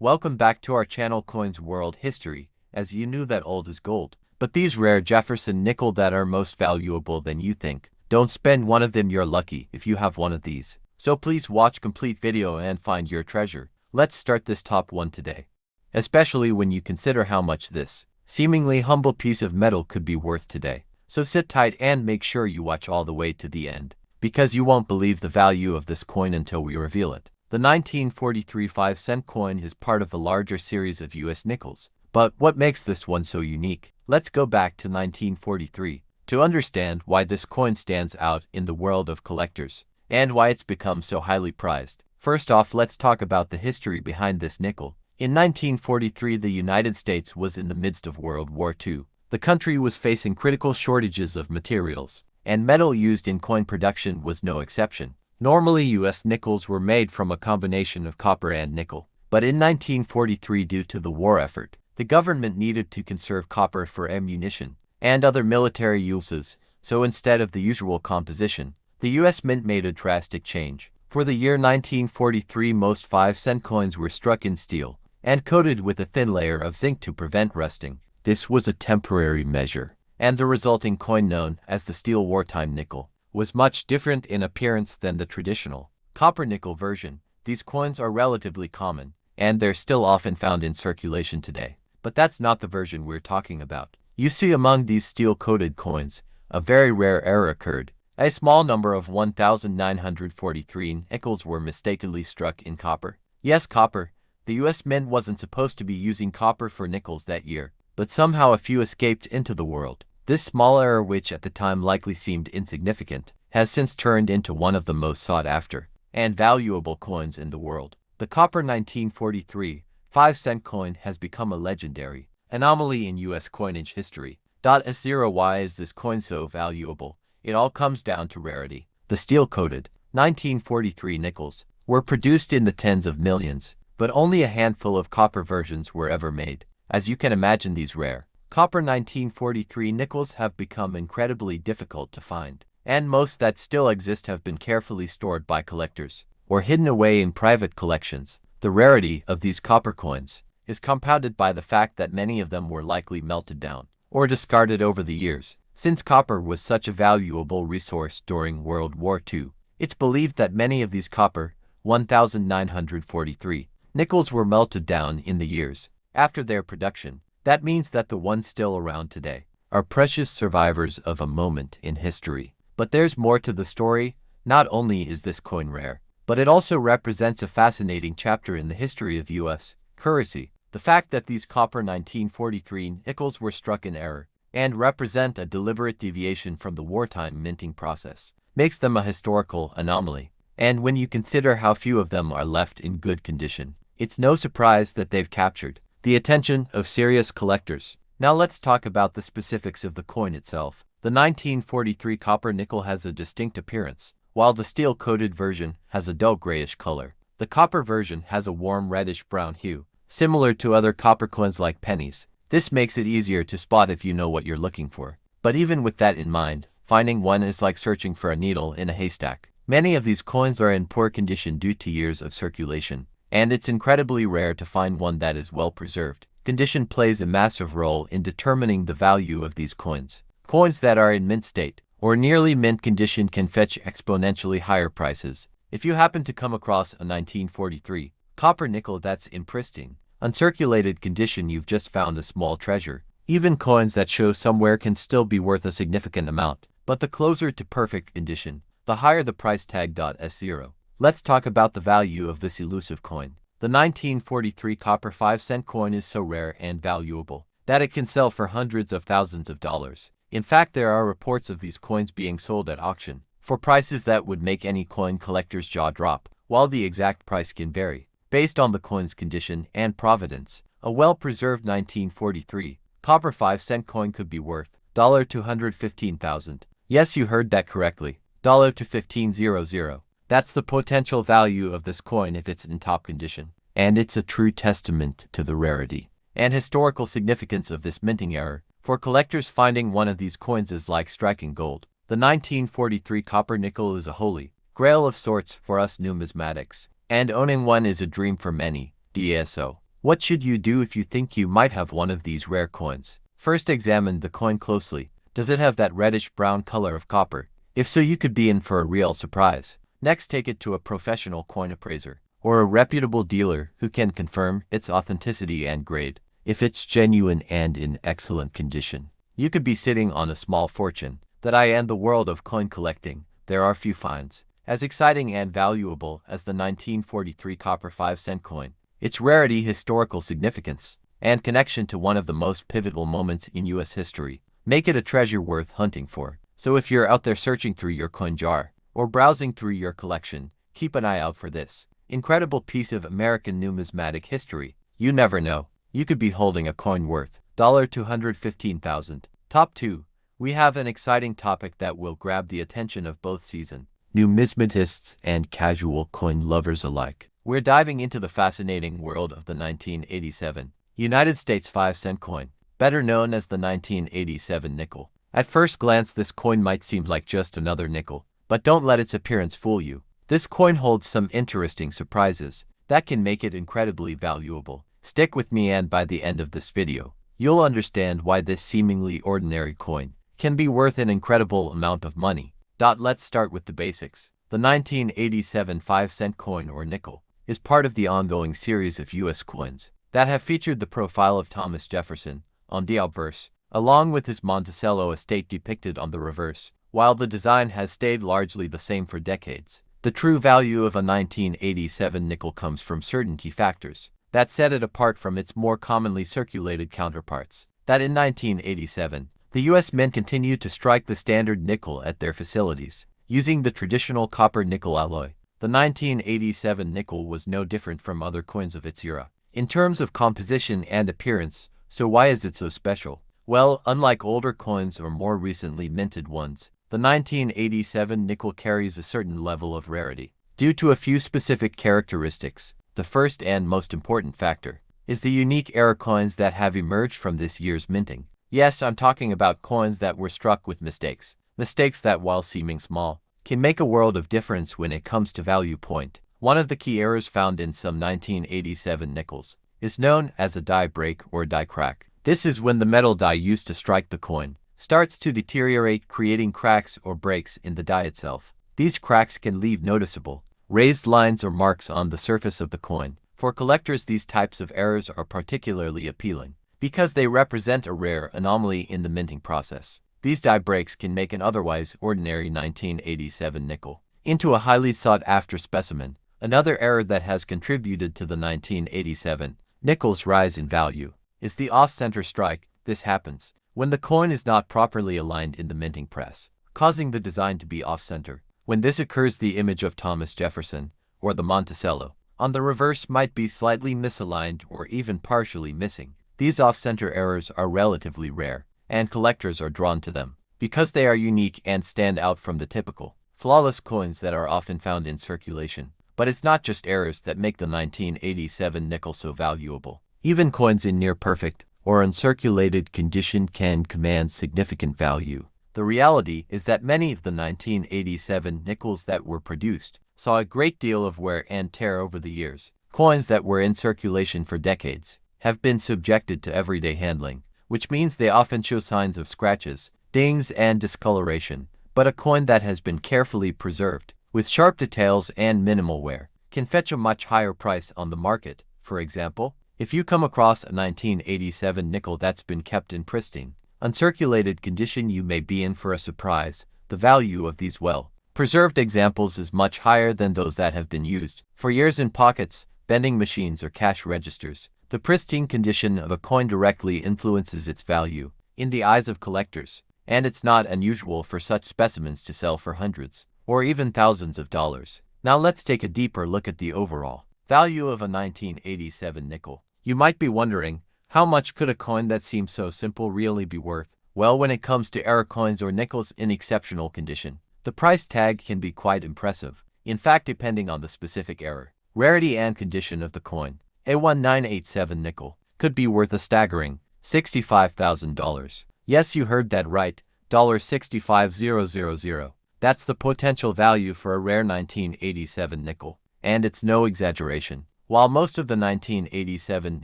Welcome back to our channel Coins World History, as you knew that old is gold. But these rare Jefferson nickel that are most valuable than you think. Don't spend one of them, you're lucky if you have one of these. So please watch complete video and find your treasure. Let's start this top one today. Especially when you consider how much this seemingly humble piece of metal could be worth today. So sit tight and make sure you watch all the way to the end, because you won't believe the value of this coin until we reveal it. The 1943 5-cent coin is part of a larger series of US nickels. But what makes this one so unique? Let's go back to 1943 to understand why this coin stands out in the world of collectors and why it's become so highly prized. First off, let's talk about the history behind this nickel. In 1943, the United States was in the midst of World War II. The country was facing critical shortages of materials, and metal used in coin production was no exception. Normally, U.S. nickels were made from a combination of copper and nickel. But in 1943, due to the war effort, the government needed to conserve copper for ammunition and other military uses, so instead of the usual composition, the U.S. Mint made a drastic change. For the year 1943, most 5-cent coins were struck in steel and coated with a thin layer of zinc to prevent rusting. This was a temporary measure, and the resulting coin, known as the steel wartime nickel, was much different in appearance than the traditional copper-nickel version. These coins are relatively common, and they're still often found in circulation today. But that's not the version we're talking about. You see, among these steel-coated coins, a very rare error occurred. A small number of 1,943 nickels were mistakenly struck in copper. Yes, copper. The U.S. Mint wasn't supposed to be using copper for nickels that year, but somehow a few escaped into the world. This small error, which at the time likely seemed insignificant, has since turned into one of the most sought-after and valuable coins in the world. The copper 1943 5-cent coin has become a legendary anomaly in U.S. coinage history. S0 Why is this coin so valuable? It all comes down to rarity. The steel-coated 1943 nickels were produced in the tens of millions, but only a handful of copper versions were ever made. As you can imagine, these rare copper 1943 nickels have become incredibly difficult to find, and most that still exist have been carefully stored by collectors or hidden away in private collections. The rarity of these copper coins is compounded by the fact that many of them were likely melted down or discarded over the years. Since copper was such a valuable resource during World War II, it's believed that many of these copper 1943 nickels were melted down in the years after their production. That means that the ones still around today are precious survivors of a moment in history. But there's more to the story. Not only is this coin rare, but it also represents a fascinating chapter in the history of U.S. currency. The fact that these copper 1943 nickels were struck in error and represent a deliberate deviation from the wartime minting process makes them a historical anomaly. And when you consider how few of them are left in good condition, it's no surprise that they've captured the attention of serious collectors. Now let's talk about the specifics of the coin itself. The 1943 copper nickel has a distinct appearance, while the steel-coated version has a dull grayish color. The copper version has a warm reddish-brown hue, similar to other copper coins like pennies. This makes it easier to spot if you know what you're looking for. But even with that in mind, finding one is like searching for a needle in a haystack. Many of these coins are in poor condition due to years of circulation, and it's incredibly rare to find one that is well preserved. Condition plays a massive role in determining the value of these coins. Coins that are in mint state or nearly mint condition can fetch exponentially higher prices. If you happen to come across a 1943 copper nickel that's in pristine, uncirculated condition, you've just found a small treasure. Even coins that show somewhere can still be worth a significant amount, but the closer to perfect condition, the higher the price tag. S0. Let's talk about the value of this elusive coin. The 1943 copper 5-cent coin is so rare and valuable that it can sell for hundreds of thousands of dollars. In fact, there are reports of these coins being sold at auction for prices that would make any coin collector's jaw drop. While the exact price can vary based on the coin's condition and provenance, a well-preserved 1943 copper 5-cent coin could be worth $215,000. Yes, you heard that correctly. $215,000. That's the potential value of this coin if it's in top condition. And it's a true testament to the rarity and historical significance of this minting error. For collectors, finding one of these coins is like striking gold. The 1943 copper nickel is a holy grail of sorts for us numismatics, and owning one is a dream for many. DSO. What should you do if you think you might have one of these rare coins? First, examine the coin closely. Does it have that reddish-brown color of copper? If so, you could be in for a real surprise. Next, take it to a professional coin appraiser or a reputable dealer who can confirm its authenticity and grade. If it's genuine and in excellent condition, you could be sitting on a small fortune. In the world of coin collecting, there are few finds as exciting and valuable as the 1943 copper 5-cent coin. Its rarity, historical significance, and connection to one of the most pivotal moments in U.S. history make it a treasure worth hunting for. So if you're out there searching through your coin jar or browsing through your collection, keep an eye out for this incredible piece of American numismatic history. You never know, you could be holding a coin worth $215,000. Top 2. We have an exciting topic that will grab the attention of both seasoned numismatists and casual coin lovers alike. We're diving into the fascinating world of the 1987 United States 5-cent coin, better known as the 1987 nickel. At first glance, this coin might seem like just another nickel, but don't let its appearance fool you. This coin holds some interesting surprises that can make it incredibly valuable. Stick with me, and by the end of this video, you'll understand why this seemingly ordinary coin can be worth an incredible amount of money. Let's start with the basics. The 1987 5-cent coin or nickel is part of the ongoing series of U.S. coins that have featured the profile of Thomas Jefferson on the obverse, along with his Monticello estate depicted on the reverse. While the design has stayed largely the same for decades, the true value of a 1987 nickel comes from certain key factors that set it apart from its more commonly circulated counterparts. In 1987, the U.S. Mint continued to strike the standard nickel at their facilities, using the traditional copper-nickel alloy. The 1987 nickel was no different from other coins of its era in terms of composition and appearance. So why is it so special? Well, unlike older coins or more recently minted ones, the 1987 nickel carries a certain level of rarity due to a few specific characteristics. The first and most important factor is the unique error coins that have emerged from this year's minting. Yes, I'm talking about coins that were struck with mistakes. Mistakes that, while seeming small, can make a world of difference when it comes to value point. One of the key errors found in some 1987 nickels is known as a die break or die crack. This is when the metal die used to strike the coin starts to deteriorate, creating cracks or breaks in the die itself. These cracks can leave noticeable, raised lines or marks on the surface of the coin. For collectors, these types of errors are particularly appealing because they represent a rare anomaly in the minting process. These die breaks can make an otherwise ordinary 1987 nickel into a highly sought-after specimen. Another error that has contributed to the 1987 nickel's rise in value is the off-center strike. This happens when the coin is not properly aligned in the minting press, causing the design to be off-center. When this occurs, the image of Thomas Jefferson or the Monticello on the reverse might be slightly misaligned or even partially missing. These off-center errors are relatively rare, and collectors are drawn to them because they are unique and stand out from the typical flawless coins that are often found in circulation. But it's not just errors that make the 1987 nickel so valuable. Even coins in near-perfect or uncirculated condition can command significant value. The reality is that many of the 1987 nickels that were produced saw a great deal of wear and tear over the years. Coins that were in circulation for decades have been subjected to everyday handling, which means they often show signs of scratches, dings, and discoloration. But a coin that has been carefully preserved, with sharp details and minimal wear, can fetch a much higher price on the market. For example, if you come across a 1987 nickel that's been kept in pristine, uncirculated condition, you may be in for a surprise. The value of these well-preserved examples is much higher than those that have been used for years in pockets, vending machines, or cash registers. The pristine condition of a coin directly influences its value in the eyes of collectors, and it's not unusual for such specimens to sell for hundreds or even thousands of dollars. Now let's take a deeper look at the overall value of a 1987 nickel. You might be wondering, how much could a coin that seems so simple really be worth? Well, when it comes to error coins or nickels in exceptional condition, the price tag can be quite impressive. In fact, depending on the specific error, rarity, and condition of the coin, a 1987 nickel could be worth a staggering $65,000. Yes, you heard that right, $65,000. That's the potential value for a rare 1987 nickel. And it's no exaggeration. While most of the 1987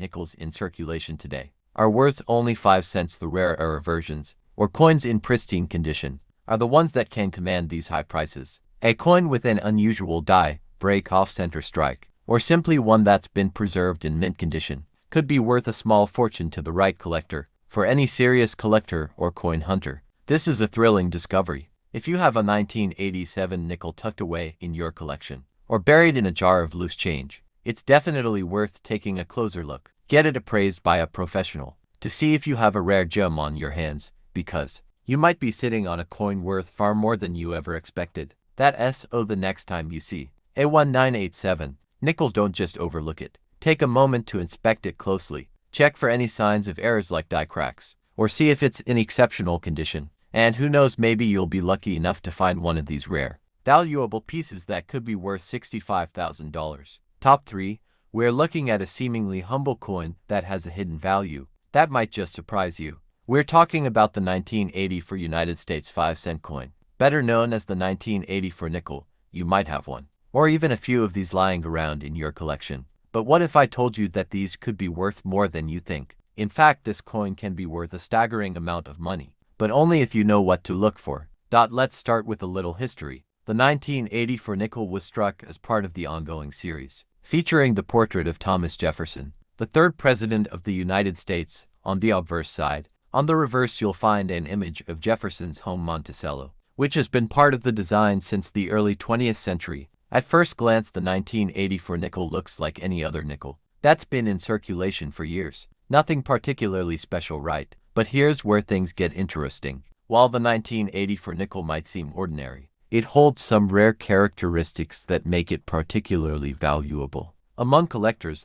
nickels in circulation today are worth only 5 cents, the rarer versions, or coins in pristine condition, are the ones that can command these high prices. A coin with an unusual die, break, off-center strike, or simply one that's been preserved in mint condition, could be worth a small fortune to the right collector. For any serious collector or coin hunter, this is a thrilling discovery. If you have a 1987 nickel tucked away in your collection, or buried in a jar of loose change, it's definitely worth taking a closer look. Get it appraised by a professional to see if you have a rare gem on your hands, because you might be sitting on a coin worth far more than you ever expected. The next time you see a 1987 nickel, don't just overlook it. Take a moment to inspect it closely. Check for any signs of errors like die cracks, or see if it's in exceptional condition. And who knows, maybe you'll be lucky enough to find one of these rare, valuable pieces that could be worth $65,000. Top 3. We're looking at a seemingly humble coin that has a hidden value that might just surprise you. We're talking about the 1984 United States 5-cent coin, better known as the 1984 nickel. You might have one, or even a few of these lying around in your collection. But what if I told you that these could be worth more than you think? In fact, this coin can be worth a staggering amount of money, but only if you know what to look for. Let's start with a little history. The 1984 nickel was struck as part of the ongoing series, featuring the portrait of Thomas Jefferson, the third president of the United States, on the obverse side. On the reverse, you'll find an image of Jefferson's home Monticello, which has been part of the design since the early 20th century. At first glance, the 1984 nickel looks like any other nickel that's been in circulation for years. Nothing particularly special, right? But here's where things get interesting. While the 1984 nickel might seem ordinary, it holds some rare characteristics that make it particularly valuable among collectors.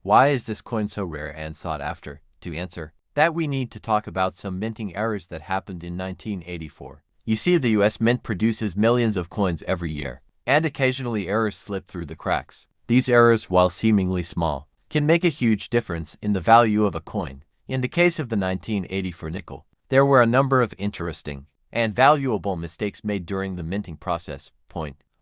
Why is this coin so rare and sought after? To answer that, we need to talk about some minting errors that happened in 1984. You see, the US Mint produces millions of coins every year, and occasionally errors slip through the cracks. These errors, while seemingly small, can make a huge difference in the value of a coin. In the case of the 1984 nickel, there were a number of interesting and valuable mistakes made during the minting process.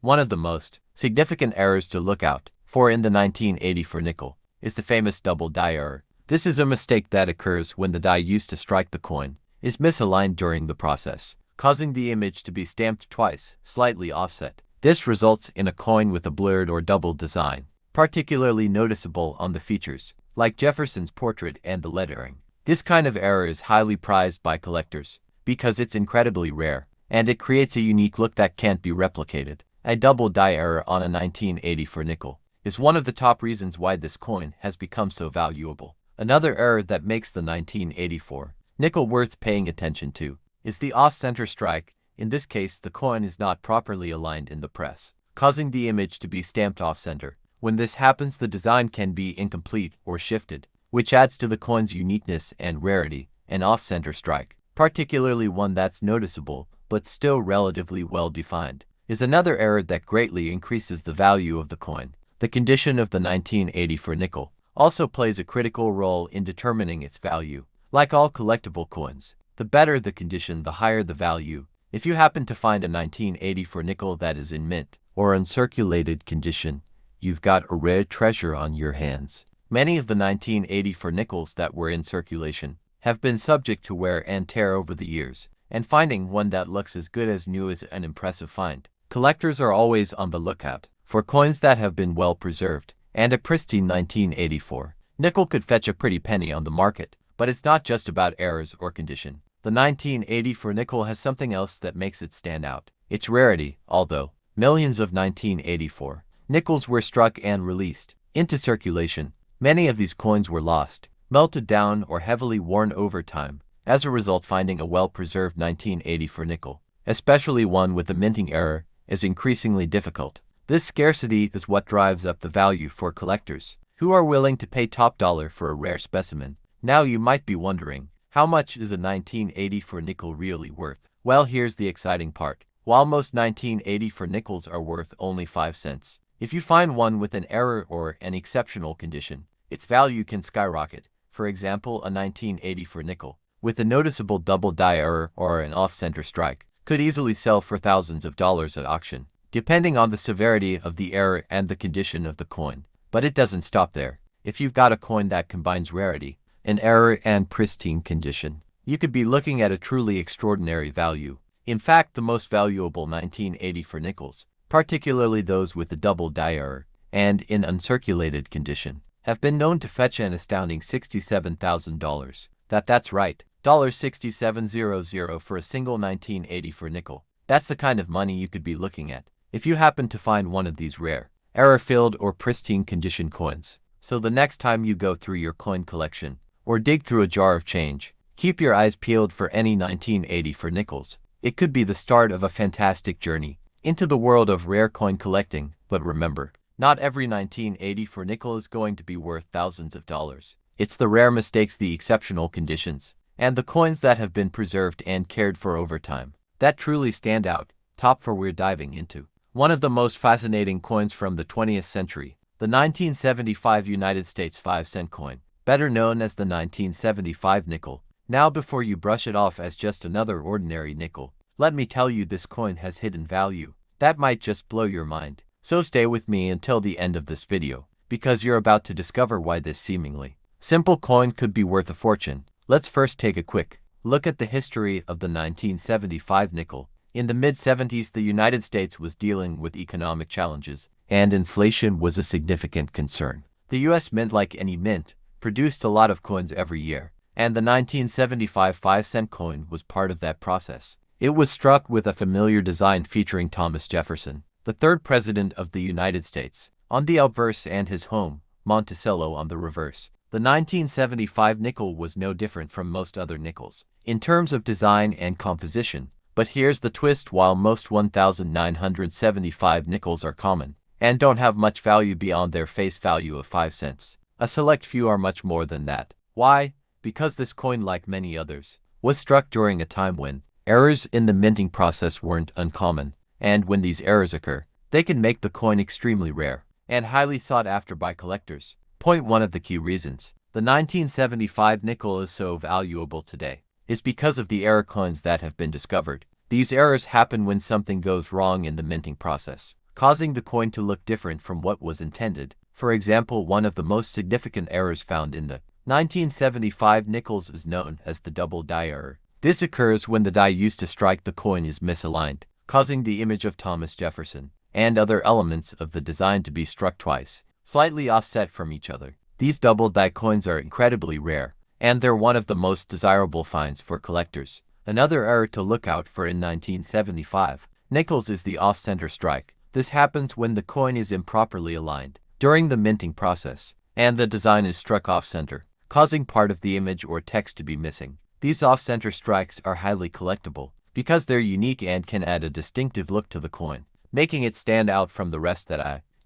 One of the most significant errors to look out for in the 1984 nickel is the famous double die error. This is a mistake that occurs when the die used to strike the coin is misaligned during the process, causing the image to be stamped twice, slightly offset. This results in a coin with a blurred or double design, particularly noticeable on the features, like Jefferson's portrait and the lettering. This kind of error is highly prized by collectors because it's incredibly rare, and it creates a unique look that can't be replicated. A double die error on a 1984 nickel is one of the top reasons why this coin has become so valuable. Another error that makes the 1984 nickel worth paying attention to is the off-center strike. In this case, the coin is not properly aligned in the press, causing the image to be stamped off-center. When this happens, the design can be incomplete or shifted, which adds to the coin's uniqueness and rarity. An off-center strike, particularly one that's noticeable but still relatively well-defined, is another error that greatly increases the value of the coin. The condition of the 1984 nickel also plays a critical role in determining its value. Like all collectible coins, the better the condition, the higher the value. If you happen to find a 1984 nickel that is in mint or uncirculated condition, you've got a rare treasure on your hands. Many of the 1984 nickels that were in circulation have been subject to wear and tear over the years, and finding one that looks as good as new is an impressive find. Collectors are always on the lookout for coins that have been well preserved, and a pristine 1984 nickel could fetch a pretty penny on the market. But it's not just about errors or condition. The 1984 nickel has something else that makes it stand out: its rarity. Although millions of 1984 nickels were struck and released into circulation, many of these coins were lost, melted down, or heavily worn over time. As a result, finding a well-preserved 1984 nickel, especially one with a minting error, is increasingly difficult. This scarcity is what drives up the value for collectors, who are willing to pay top dollar for a rare specimen. Now you might be wondering, how much is a 1984 nickel really worth? Well, here's the exciting part. While most 1984 nickels are worth only 5 cents, if you find one with an error or an exceptional condition, its value can skyrocket. For example, a 1984 nickel with a noticeable double die error or an off-center strike could easily sell for thousands of dollars at auction, depending on the severity of the error and the condition of the coin. But it doesn't stop there. If you've got a coin that combines rarity, an error, and pristine condition, you could be looking at a truly extraordinary value. In fact, the most valuable 1980 for nickels, particularly those with a double die error and in uncirculated condition, have been known to fetch an astounding $67,000. That's right, $67,000 for a single 1980 for nickel. That's the kind of money you could be looking at if you happen to find one of these rare, error-filled, or pristine condition coins. So the next time you go through your coin collection or dig through a jar of change, keep your eyes peeled for any 1980 for nickels. It could be the start of a fantastic journey into the world of rare coin collecting. But remember, not every 1980 for nickel is going to be worth thousands of dollars. It's the rare mistakes, the exceptional conditions, and the coins that have been preserved and cared for over time that truly stand out. Top 4 we're diving into one of the most fascinating coins from the 20th century, the 1975 United States 5-cent coin, better known as the 1975 nickel. Now, before you brush it off as just another ordinary nickel, let me tell you this coin has hidden value that might just blow your mind. So stay with me until the end of this video, because you're about to discover why this seemingly simple coin could be worth a fortune. Let's first take a quick look at the history of the 1975 nickel. In the mid-70s, the United States was dealing with economic challenges, and inflation was a significant concern. The U.S. Mint, like any mint, produced a lot of coins every year, and the 1975 5-cent coin was part of that process. It was struck with a familiar design featuring Thomas Jefferson, the third president of the United States, on the obverse and his home, Monticello, on the reverse. The 1975 nickel was no different from most other nickels in terms of design and composition. But here's the twist: while most 1,975 nickels are common and don't have much value beyond their face value of 5 cents, a select few are much more than that. Why? Because this coin, like many others, was struck during a time when errors in the minting process weren't uncommon, and when these errors occur, they can make the coin extremely rare and highly sought after by collectors. Point 1 of the key reasons the 1975 nickel is so valuable today is because of the error coins that have been discovered. These errors happen when something goes wrong in the minting process, causing the coin to look different from what was intended. For example, one of the most significant errors found in the 1975 nickels is known as the double die error. This occurs when the die used to strike the coin is misaligned, causing the image of Thomas Jefferson and other elements of the design to be struck twice, slightly offset from each other. These double die coins are incredibly rare, and they're one of the most desirable finds for collectors. Another error to look out for in 1975 nickels is the off-center strike. This happens when the coin is improperly aligned during the minting process, and the design is struck off-center, causing part of the image or text to be missing. These off-center strikes are highly collectible because they're unique and can add a distinctive look to the coin, making it stand out from the rest.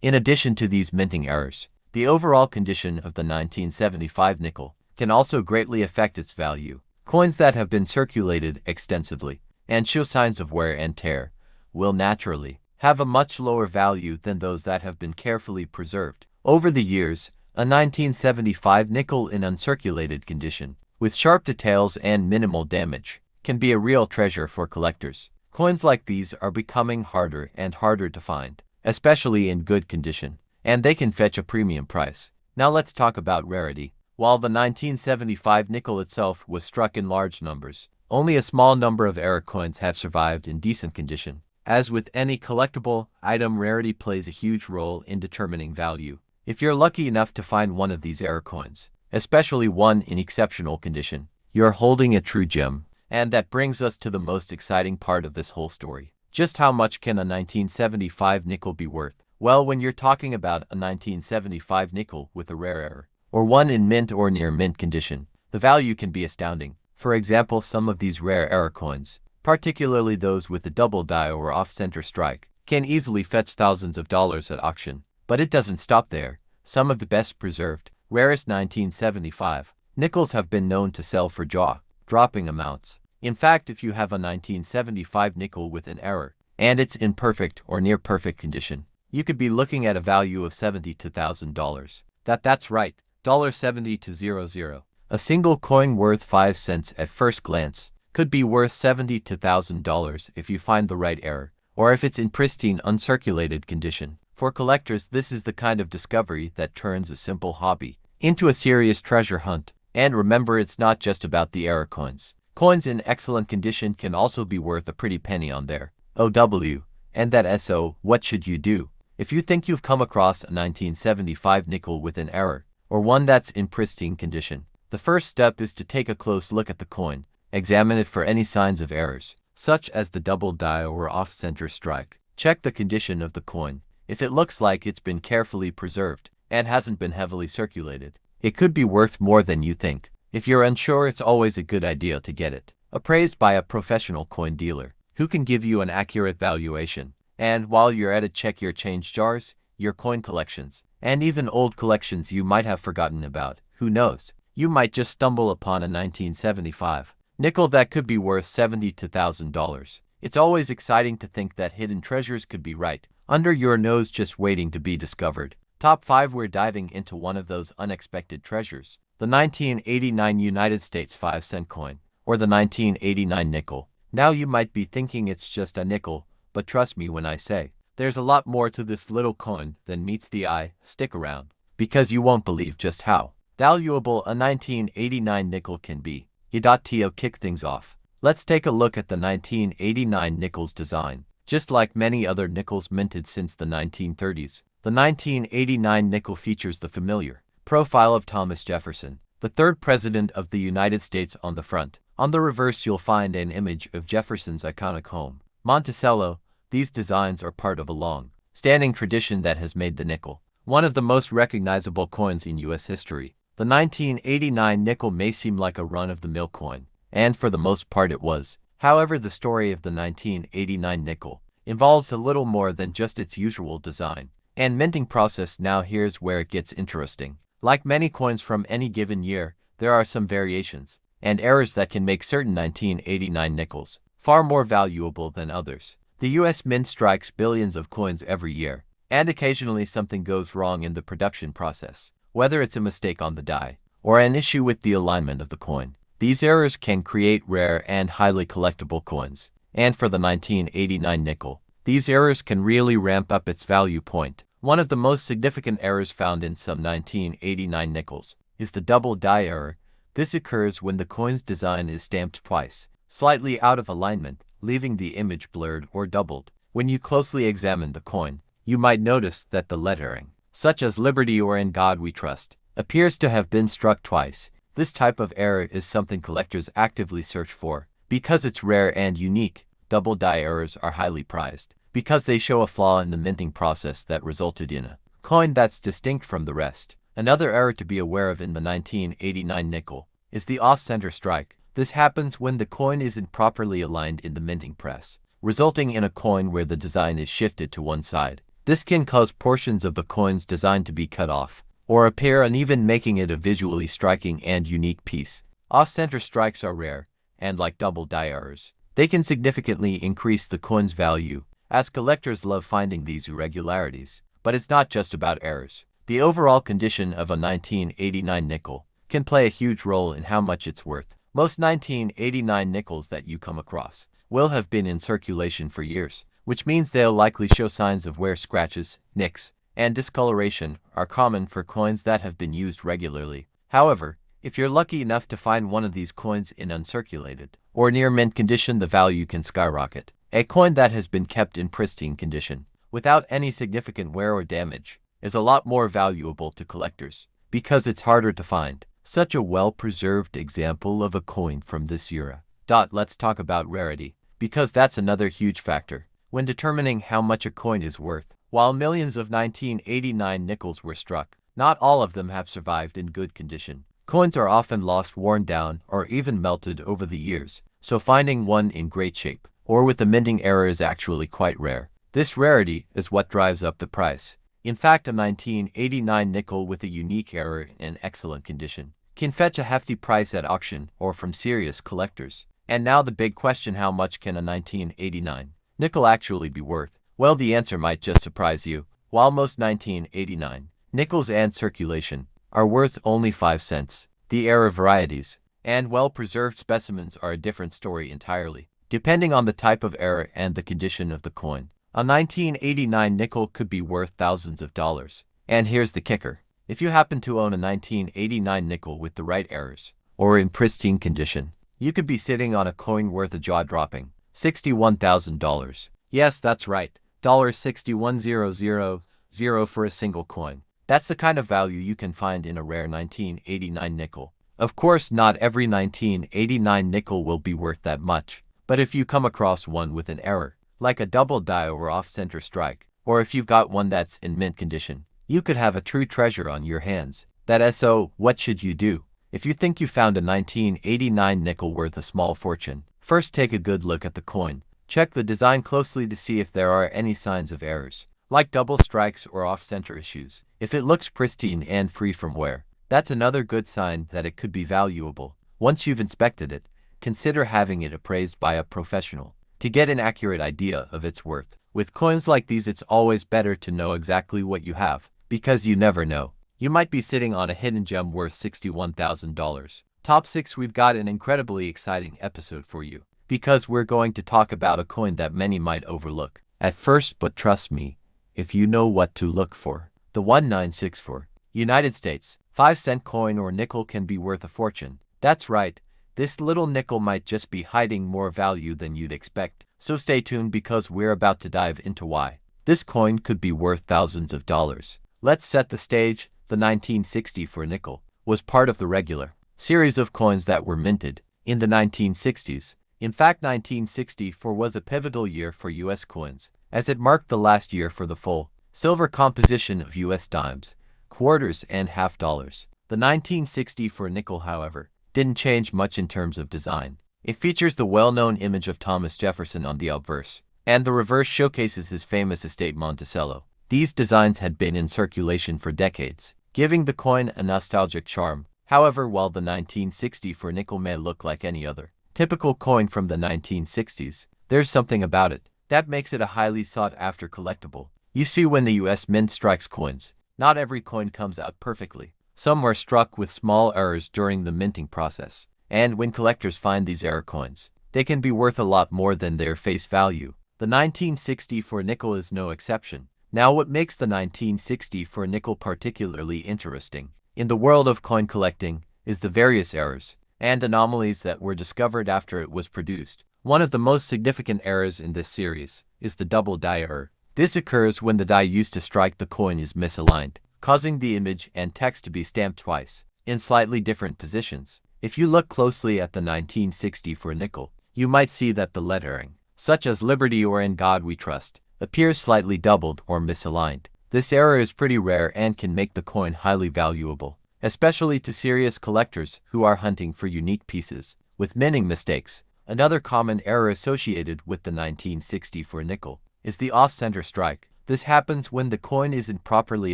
In addition to these minting errors, the overall condition of the 1975 nickel can also greatly affect its value. Coins that have been circulated extensively and show signs of wear and tear will naturally have a much lower value than those that have been carefully preserved. Over the years, a 1975 nickel in uncirculated condition, with sharp details and minimal damage, can be a real treasure for collectors. Coins like these are becoming harder and harder to find, especially in good condition, and they can fetch a premium price. Now let's talk about rarity. While the 1975 nickel itself was struck in large numbers, only a small number of error coins have survived in decent condition. As with any collectible item, rarity plays a huge role in determining value. If you're lucky enough to find one of these error coins, especially one in exceptional condition, you're holding a true gem. And that brings us to the most exciting part of this whole story. Just how much can a 1975 nickel be worth? Well, when you're talking about a 1975 nickel with a rare error, or one in mint or near mint condition, the value can be astounding. For example, some of these rare error coins, particularly those with a double die or off-center strike, can easily fetch thousands of dollars at auction. But it doesn't stop there. Some of the best preserved, rarest 1975 nickels have been known to sell for jaw-dropping amounts. In fact, if you have a 1975 nickel with an error, and it's in perfect or near perfect condition, you could be looking at a value of $70,000. That's right, $70,000. A single coin worth 5 cents at first glance could be worth $70,000 if you find the right error, or if it's in pristine uncirculated condition. For collectors, this is the kind of discovery that turns a simple hobby into a serious treasure hunt. And remember, it's not just about the era coins. Coins in excellent condition can also be worth a pretty penny on their OW. And that SO, what should you do? If you think you've come across a 1975 nickel with an error, or one that's in pristine condition, the first step is to take a close look at the coin. Examine it for any signs of errors, such as the double die or off-center strike. Check the condition of the coin. If it looks like it's been carefully preserved and hasn't been heavily circulated, it could be worth more than you think. If you're unsure, it's always a good idea to get it appraised by a professional coin dealer who can give you an accurate valuation. And while you're at it, check your change jars, your coin collections, and even old collections you might have forgotten about. Who knows? You might just stumble upon a 1975 nickel that could be worth $70 to $1,000. It's always exciting to think that hidden treasures could be right under your nose, just waiting to be discovered. Top 5. We're diving into one of those unexpected treasures. The 1989 United States 5-cent coin, or the 1989 nickel. Now you might be thinking it's just a nickel, but trust me when I say, there's a lot more to this little coin than meets the eye. Stick around, because you won't believe just how valuable a 1989 nickel can be. To kick things off, let's take a look at the 1989 nickel's design. Just like many other nickels minted since the 1930s, the 1989 nickel features the familiar profile of Thomas Jefferson, the third president of the United States, on the front. On the reverse, you'll find an image of Jefferson's iconic home, Monticello. These designs are part of a long-standing tradition that has made the nickel one of the most recognizable coins in U.S. history. The 1989 nickel may seem like a run-of-the-mill coin, and for the most part it was. However, the story of the 1989 nickel involves a little more than just its usual design and minting process. Now here's where it gets interesting. Like many coins from any given year, there are some variations and errors that can make certain 1989 nickels far more valuable than others. The U.S. Mint strikes billions of coins every year, and occasionally something goes wrong in the production process, whether it's a mistake on the die or an issue with the alignment of the coin. These errors can create rare and highly collectible coins, and for the 1989 nickel, these errors can really ramp up its value point. One of the most significant errors found in some 1989 nickels is the double die error. This occurs when the coin's design is stamped twice, slightly out of alignment, leaving the image blurred or doubled. When you closely examine the coin, you might notice that the lettering, such as Liberty or In God We Trust, appears to have been struck twice. This type of error is something collectors actively search for because it's rare and unique. Double die errors are highly prized because they show a flaw in the minting process that resulted in a coin that's distinct from the rest. Another error to be aware of in the 1989 nickel is the off-center strike. This happens when the coin isn't properly aligned in the minting press, resulting in a coin where the design is shifted to one side. This can cause portions of the coin's design to be cut off or appear uneven, making it a visually striking and unique piece. Off-center strikes are rare, and like double die errors, they can significantly increase the coin's value, as collectors love finding these irregularities. But it's not just about errors. The overall condition of a 1989 nickel can play a huge role in how much it's worth. Most 1989 nickels that you come across will have been in circulation for years, which means they'll likely show signs of wear. Scratches, nicks, and discoloration are common for coins that have been used regularly. However, if you're lucky enough to find one of these coins in uncirculated or near mint condition, the value can skyrocket. A coin that has been kept in pristine condition, without any significant wear or damage, is a lot more valuable to collectors because it's harder to find such a well-preserved example of a coin from this era. Let's talk about rarity, because that's another huge factor when determining how much a coin is worth. While millions of 1989 nickels were struck, not all of them have survived in good condition. Coins are often lost, worn down, or even melted over the years, so finding one in great shape or with a minting error is actually quite rare. This rarity is what drives up the price. In fact, a 1989 nickel with a unique error in excellent condition can fetch a hefty price at auction or from serious collectors. And now the big question: how much can a 1989 nickel actually be worth? Well, the answer might just surprise you. While most 1989 nickels and circulation are worth only 5 cents, the error varieties and well-preserved specimens are a different story entirely. Depending on the type of error and the condition of the coin, A 1989 nickel could be worth thousands of dollars. And here's the kicker. If you happen to own a 1989 nickel with the right errors, or in pristine condition, you could be sitting on a coin worth a jaw-dropping $61,000. Yes, that's right, $61,000 for a single coin. That's the kind of value you can find in a rare 1989 nickel. Of course, not every 1989 nickel will be worth that much, but if you come across one with an error, like a double die or off-center strike, or if you've got one that's in mint condition, you could have a true treasure on your hands. So, what should you do? If you think you found a 1989 nickel worth a small fortune, first take a good look at the coin. Check the design closely to see if there are any signs of errors, like double strikes or off-center issues. If it looks pristine and free from wear, that's another good sign that it could be valuable. Once you've inspected it, consider having it appraised by a professional to get an accurate idea of its worth. With coins like these, it's always better to know exactly what you have, because you never know. You might be sitting on a hidden gem worth $61,000. Top 6. We've got an incredibly exciting episode for you, because we're going to talk about a coin that many might overlook at first, but trust me, if you know what to look for. The 1964 United States 5-cent coin or nickel can be worth a fortune. That's right, this little nickel might just be hiding more value than you'd expect. So stay tuned, because we're about to dive into why this coin could be worth thousands of dollars. Let's set the stage. The 1964 nickel was part of the regular series of coins that were minted in the 1960s. In fact, 1964 was a pivotal year for U.S. coins, as it marked the last year for the full silver composition of U.S. dimes, quarters, and half dollars. The 1964 nickel, however, didn't change much in terms of design. It features the well-known image of Thomas Jefferson on the obverse, and the reverse showcases his famous estate Monticello. These designs had been in circulation for decades, giving the coin a nostalgic charm. However, while the 1964 nickel may look like any other typical coin from the 1960s, there's something about it that makes it a highly sought-after collectible. You see, when the U.S. Mint strikes coins, not every coin comes out perfectly. Some are struck with small errors during the minting process, and when collectors find these error coins, they can be worth a lot more than their face value. The 1964 nickel is no exception. Now, what makes the 1964 nickel particularly interesting in the world of coin collecting is the various errors and anomalies that were discovered after it was produced. One of the most significant errors in this series is the double die error. This occurs when the die used to strike the coin is misaligned, causing the image and text to be stamped twice in slightly different positions. If you look closely at the 1964 nickel, you might see that the lettering, such as Liberty or In God We Trust, appears slightly doubled or misaligned. This error is pretty rare and can make the coin highly valuable, especially to serious collectors who are hunting for unique pieces with minting mistakes. Another common error associated with the 1964 nickel is the off-center strike. This happens when the coin isn't properly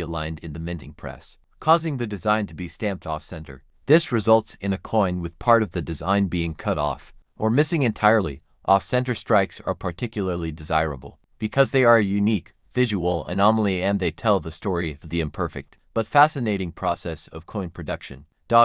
aligned in the minting press, causing the design to be stamped off-center. This results in a coin with part of the design being cut off or missing entirely. Off-center strikes are particularly desirable because they are a unique visual anomaly and they tell the story of the imperfect but fascinating process of coin production.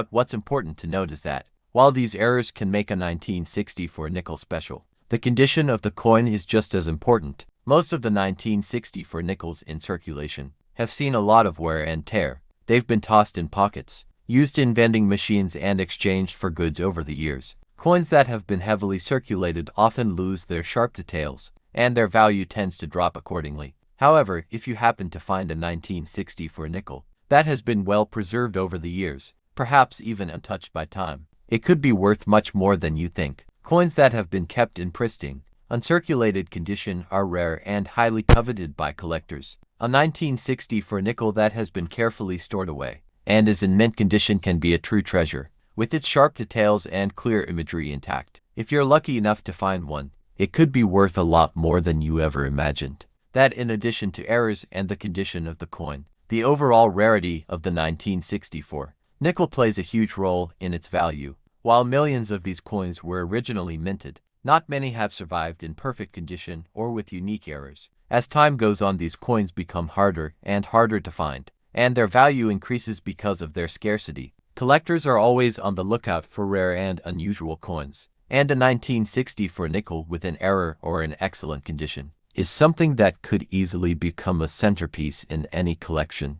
What's important to note is that while these errors can make a 1964 nickel special, the condition of the coin is just as important. Most of the 1964 nickels in circulation have seen a lot of wear and tear. They've been tossed in pockets, used in vending machines, and exchanged for goods over the years. Coins that have been heavily circulated often lose their sharp details, and their value tends to drop accordingly. However, if you happen to find a 1964 nickel that has been well preserved over the years, perhaps even untouched by time, it could be worth much more than you think. Coins that have been kept in pristine, uncirculated condition are rare and highly coveted by collectors. A 1964 nickel that has been carefully stored away and is in mint condition can be a true treasure, with its sharp details and clear imagery intact. If you're lucky enough to find one, it could be worth a lot more than you ever imagined. That, in addition to errors and the condition of the coin, the overall rarity of the 1964 nickel plays a huge role in its value. While millions of these coins were originally minted, not many have survived in perfect condition or with unique errors. As time goes on, these coins become harder and harder to find, and their value increases because of their scarcity. Collectors are always on the lookout for rare and unusual coins, and a 1964 nickel with an error or in excellent condition is something that could easily become a centerpiece in any collection.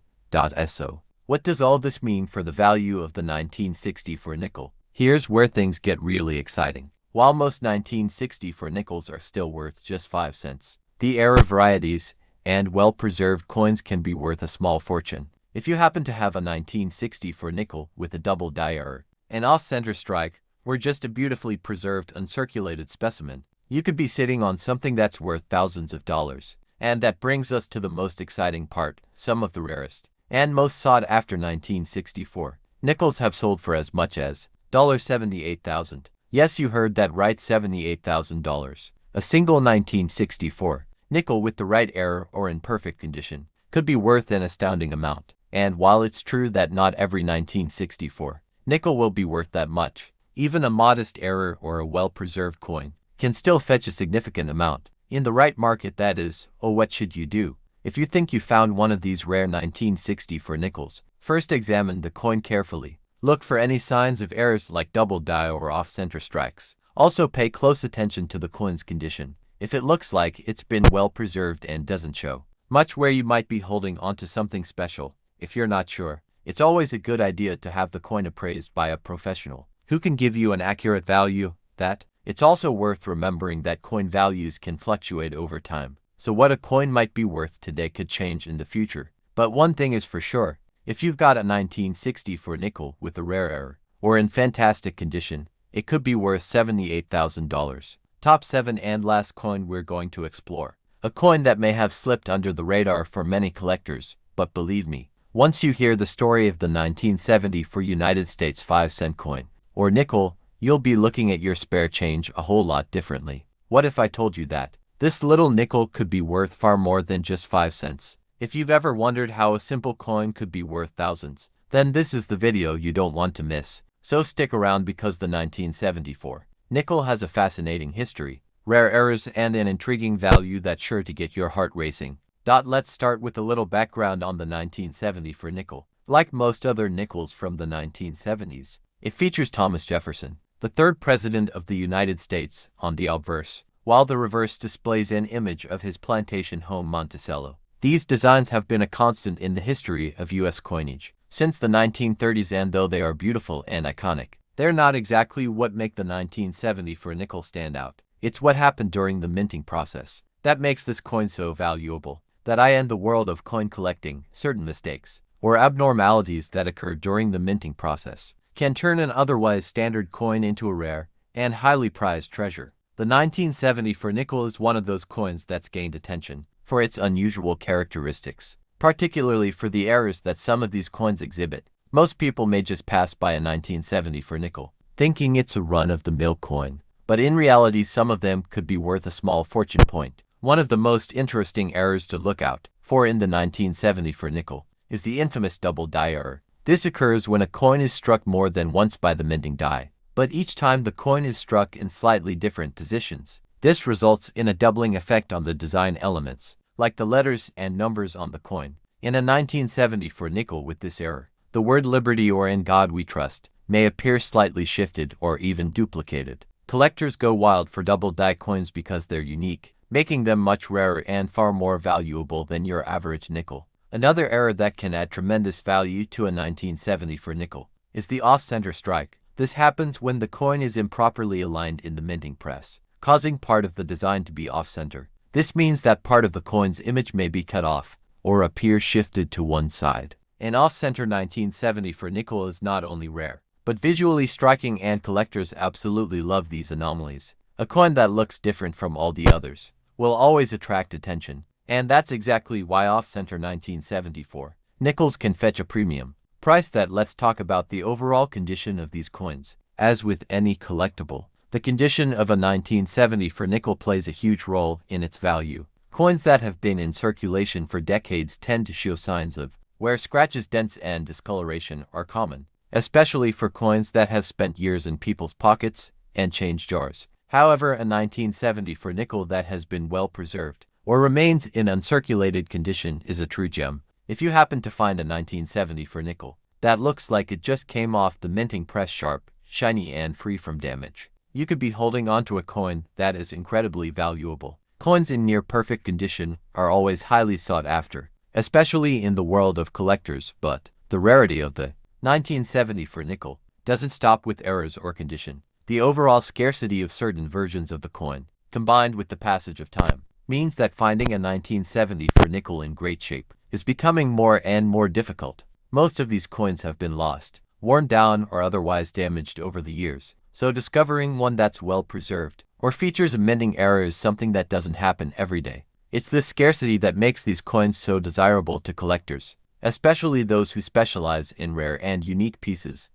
So, what does all this mean for the value of the 1964 nickel? Here's where things get really exciting. While most 1964 nickels are still worth just 5 cents, the rare varieties and well-preserved coins can be worth a small fortune. If you happen to have a 1964 nickel with a double die error, an off-center strike, or just a beautifully preserved uncirculated specimen, you could be sitting on something that's worth thousands of dollars. And that brings us to the most exciting part. Some of the rarest and most sought-after 1964 nickels have sold for as much as $78,000. Yes, you heard that right, $78,000. A single 1964 nickel with the right error or in perfect condition could be worth an astounding amount. And while it's true that not every 1964 nickel will be worth that much, even a modest error or a well-preserved coin can still fetch a significant amount. In the right market, that is. Oh, what should you do? If you think you found one of these rare 1964 nickels, first examine the coin carefully. Look for any signs of errors like double die or off-center strikes. Also pay close attention to the coin's condition. If it looks like it's been well preserved and doesn't show much where you might be holding onto something special. If you're not sure, it's always a good idea to have the coin appraised by a professional who can give you an accurate value. It's also worth remembering that coin values can fluctuate over time, so what a coin might be worth today could change in the future. But one thing is for sure, if you've got a 1964 nickel with a rare error, or in fantastic condition, it could be worth $78,000. Top 7 and last coin we're going to explore. A coin that may have slipped under the radar for many collectors, but believe me, once you hear the story of the 1974 United States 5-cent coin, or nickel, you'll be looking at your spare change a whole lot differently. What if I told you that this little nickel could be worth far more than just 5 cents? If you've ever wondered how a simple coin could be worth thousands, then this is the video you don't want to miss. So stick around because the 1974 nickel has a fascinating history, rare errors, and an intriguing value that's sure to get your heart racing. Let's start with a little background on the 1974 nickel. Like most other nickels from the 1970s, it features Thomas Jefferson, the third president of the United States, on the obverse, while the reverse displays an image of his plantation home Monticello. These designs have been a constant in the history of U.S. coinage since the 1930s, and though they are beautiful and iconic, they're not exactly what make the 1974 nickel stand out. It's what happened during the minting process that makes this coin so valuable. That in the world of coin collecting, certain mistakes or abnormalities that occur during the minting process can turn an otherwise standard coin into a rare and highly prized treasure. The 1974 nickel is one of those coins that's gained attention for its unusual characteristics, particularly for the errors that some of these coins exhibit. Most people may just pass by a 1974 nickel, thinking it's a run-of-the-mill coin, but in reality some of them could be worth a small fortune point. One of the most interesting errors to look out for in the 1974 nickel is the infamous double die error. This occurs when a coin is struck more than once by the minting die, but each time the coin is struck in slightly different positions. This results in a doubling effect on the design elements, like the letters and numbers on the coin. In a 1974 nickel with this error, the word liberty or in God we trust may appear slightly shifted or even duplicated. Collectors go wild for double die coins because they're unique, making them much rarer and far more valuable than your average nickel. Another error that can add tremendous value to a 1974 nickel is the off-center strike. This happens when the coin is improperly aligned in the minting press, causing part of the design to be off-center. This means that part of the coin's image may be cut off or appear shifted to one side. An off-center 1974 nickel is not only rare, but visually striking, and collectors absolutely love these anomalies. A coin that looks different from all the others will always attract attention, and that's exactly why off-center 1974 nickels can fetch a premium price. Let's talk about the overall condition of these coins. As with any collectible, the condition of a 1974 nickel plays a huge role in its value. Coins that have been in circulation for decades tend to show signs of wear, scratches, dents, and discoloration are common, especially for coins that have spent years in people's pockets and change jars. However, a 1974 nickel that has been well preserved or remains in uncirculated condition is a true gem. If you happen to find a 1974 nickel that looks like it just came off the minting press, sharp, shiny, and free from damage, you could be holding onto a coin that is incredibly valuable. Coins in near-perfect condition are always highly sought after, especially in the world of collectors, but the rarity of the 1970 for nickel doesn't stop with errors or condition. The overall scarcity of certain versions of the coin, combined with the passage of time, means that finding a 1970 for nickel in great shape is becoming more and more difficult. Most of these coins have been lost, worn down, or otherwise damaged over the years, so discovering one that's well preserved or features a mending error is something that doesn't happen every day. It's this scarcity that makes these coins so desirable to collectors, especially those who specialize in rare and unique pieces.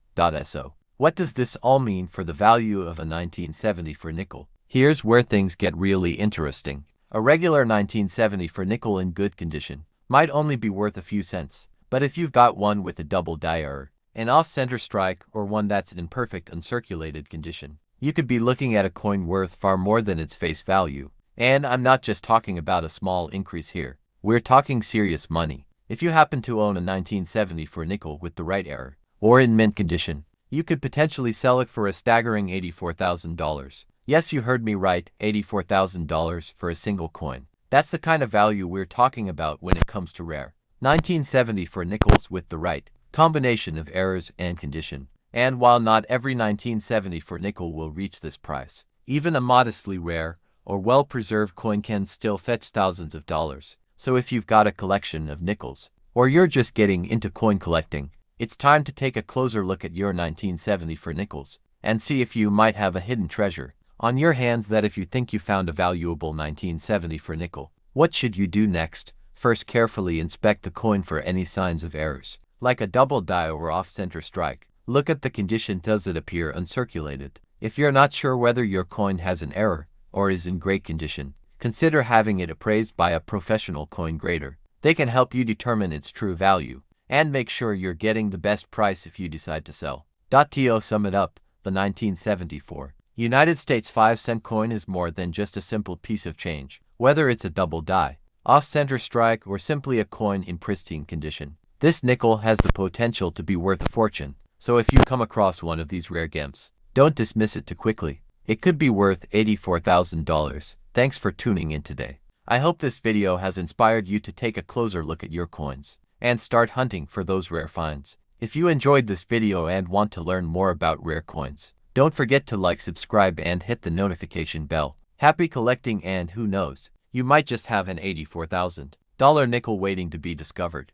So, what does this all mean for the value of a 1970 for nickel? Here's where things get really interesting. A regular 1970 for nickel in good condition might only be worth a few cents, but if you've got one with a double die error, an off-center strike, or one that's in perfect uncirculated condition, you could be looking at a coin worth far more than its face value. And I'm not just talking about a small increase here. We're talking serious money. If you happen to own a 1970 for nickel with the right error, or in mint condition, you could potentially sell it for a staggering $84,000. Yes, you heard me right, $84,000 for a single coin. That's the kind of value we're talking about when it comes to rare 1970 for nickels with the right combination of errors and condition. And while not every 1970 for nickel will reach this price, even a modestly rare or well-preserved coin can still fetch thousands of dollars. So if you've got a collection of nickels, or you're just getting into coin collecting, it's time to take a closer look at your 1970 for nickels and see if you might have a hidden treasure on your hands. That if you think you found a valuable 1970 for nickel, what should you do next? First, carefully inspect the coin for any signs of errors, like a double die or off-center strike. Look at the condition. Does it appear uncirculated? If you're not sure whether your coin has an error or is in great condition, consider having it appraised by a professional coin grader. They can help you determine its true value and make sure you're getting the best price if you decide to sell. To sum it up, the 1974 United States 5-cent coin is more than just a simple piece of change. Whether it's a double die, off-center strike, or simply a coin in pristine condition, this nickel has the potential to be worth a fortune. So if you come across one of these rare gems, don't dismiss it too quickly. It could be worth $84,000. Thanks for tuning in today. I hope this video has inspired you to take a closer look at your coins and start hunting for those rare finds. If you enjoyed this video and want to learn more about rare coins, don't forget to like, subscribe, and hit the notification bell. Happy collecting, and who knows, you might just have an $84,000 nickel waiting to be discovered.